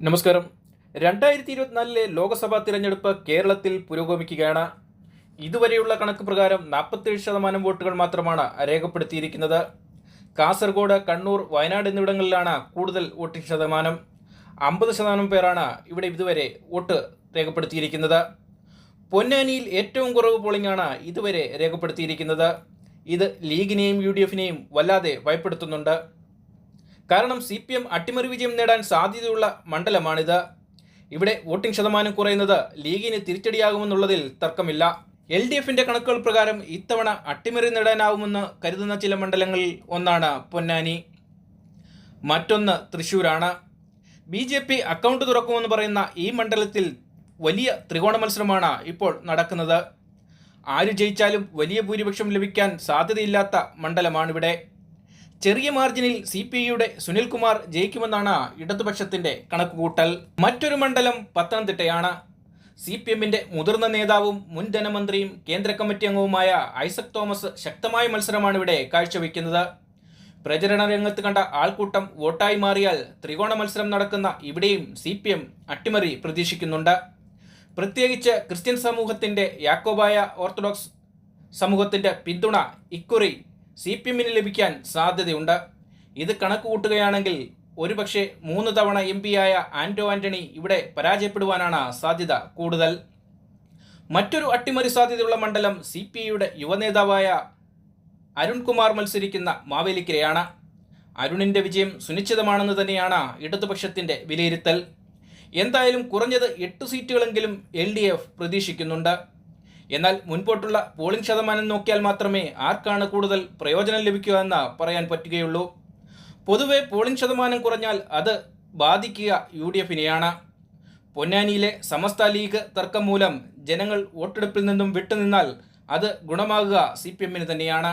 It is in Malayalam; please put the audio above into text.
നമസ്കാരം. 2024 ലോക്സഭാ തിരഞ്ഞെടുപ്പ് കേരളത്തിൽ പുരോഗമിക്കുകയാണ്. ഇതുവരെയുള്ള കണക്ക് പ്രകാരം 47% വോട്ടുകൾ മാത്രമാണ് രേഖപ്പെടുത്തിയിരിക്കുന്നത്. കാസർഗോഡ്, കണ്ണൂർ, വയനാട് എന്നിവിടങ്ങളിലാണ് കൂടുതൽ വോട്ടിംഗ് ശതമാനം. 50% പേരാണ് ഇവിടെ ഇതുവരെ വോട്ട് രേഖപ്പെടുത്തിയിരിക്കുന്നത്. പൊന്നാനിയിൽ ഏറ്റവും കുറവ് പോളിംഗാണ് ഇതുവരെ രേഖപ്പെടുത്തിയിരിക്കുന്നത്. ഇത് ലീഗിനെയും UDF വല്ലാതെ ഭയപ്പെടുത്തുന്നുണ്ട്. കാരണം CPM അട്ടിമറി വിജയം നേടാൻ സാധ്യതയുള്ള മണ്ഡലമാണിത്. ഇവിടെ വോട്ടിംഗ് ശതമാനം കുറയുന്നത് ലീഗിന് തിരിച്ചടിയാകുമെന്നുള്ളതിൽ തർക്കമില്ല. LDF കണക്കുകൾ പ്രകാരം ഇത്തവണ അട്ടിമറി നേടാനാവുമെന്ന് കരുതുന്ന ചില മണ്ഡലങ്ങളിൽ ഒന്നാണ് പൊന്നാനി. മറ്റൊന്ന് തൃശ്ശൂരാണ്. BJP അക്കൗണ്ട് തുറക്കുമെന്ന് പറയുന്ന ഈ മണ്ഡലത്തിൽ വലിയ ത്രികോണ മത്സരമാണ് ഇപ്പോൾ നടക്കുന്നത്. ആര് ജയിച്ചാലും വലിയ ഭൂരിപക്ഷം ലഭിക്കാൻ സാധ്യതയില്ലാത്ത മണ്ഡലമാണിവിടെ. ചെറിയ മാർജിനിൽ CPIയുടെ സുനിൽകുമാർ ജയിക്കുമെന്നാണ് ഇടതുപക്ഷത്തിന്റെ കണക്കുകൂട്ടൽ. മറ്റൊരു മണ്ഡലം പത്തനംതിട്ടയാണ്. CPM മുതിർന്ന നേതാവും മുൻ ധനമന്ത്രിയും കേന്ദ്ര കമ്മിറ്റി അംഗവുമായ ഐസക് തോമസ് ശക്തമായ മത്സരമാണ് ഇവിടെ കാഴ്ചവെക്കുന്നത്. പ്രചരണ രംഗത്ത് കണ്ട ആൾക്കൂട്ടം വോട്ടായി മാറിയാൽ ത്രികോണ മത്സരം നടക്കുന്ന ഇവിടെയും CPM അട്ടിമറി പ്രതീക്ഷിക്കുന്നുണ്ട്. പ്രത്യേകിച്ച് ക്രിസ്ത്യൻ സമൂഹത്തിന്റെ, യാക്കോബായ ഓർത്തഡോക്സ് സമൂഹത്തിന്റെ പിന്തുണ ഇക്കുറി CPM ലഭിക്കാൻ സാധ്യതയുണ്ട്. ഇത് കണക്ക് കൂട്ടുകയാണെങ്കിൽ ഒരുപക്ഷെ 3 തവണ MP ആയ ആന്റോ ആന്റണി ഇവിടെ പരാജയപ്പെടുവാനാണ് സാധ്യത കൂടുതൽ. മറ്റൊരു അട്ടിമറി സാധ്യതയുള്ള മണ്ഡലം CPIയുടെ യുവനേതാവായ അരുൺകുമാർ മത്സരിക്കുന്ന മാവേലിക്കരയാണ്. അരുണിന്റെ വിജയം സുനിശ്ചിതമാണെന്ന് തന്നെയാണ് ഇടതുപക്ഷത്തിന്റെ വിലയിരുത്തൽ. എന്തായാലും കുറഞ്ഞത് 8 സീറ്റുകളെങ്കിലും LDF പ്രതീക്ഷിക്കുന്നുണ്ട്. എന്നാൽ മുൻപോട്ടുള്ള പോളിംഗ് ശതമാനം നോക്കിയാൽ മാത്രമേ ആർക്കാണ് കൂടുതൽ പ്രയോജനം ലഭിക്കുക എന്ന് പറയാൻ പറ്റുകയുള്ളൂ. പൊതുവെ പോളിംഗ് ശതമാനം കുറഞ്ഞാൽ അത് ബാധിക്കുക UDFനെയാണ്. പൊന്നാനിയിലെ സമസ്ത ലീഗ് തർക്കം മൂലം ജനങ്ങൾ വോട്ടെടുപ്പിൽ നിന്നും വിട്ടുനിന്നാൽ അത് ഗുണമാകുക CPM തന്നെയാണ്.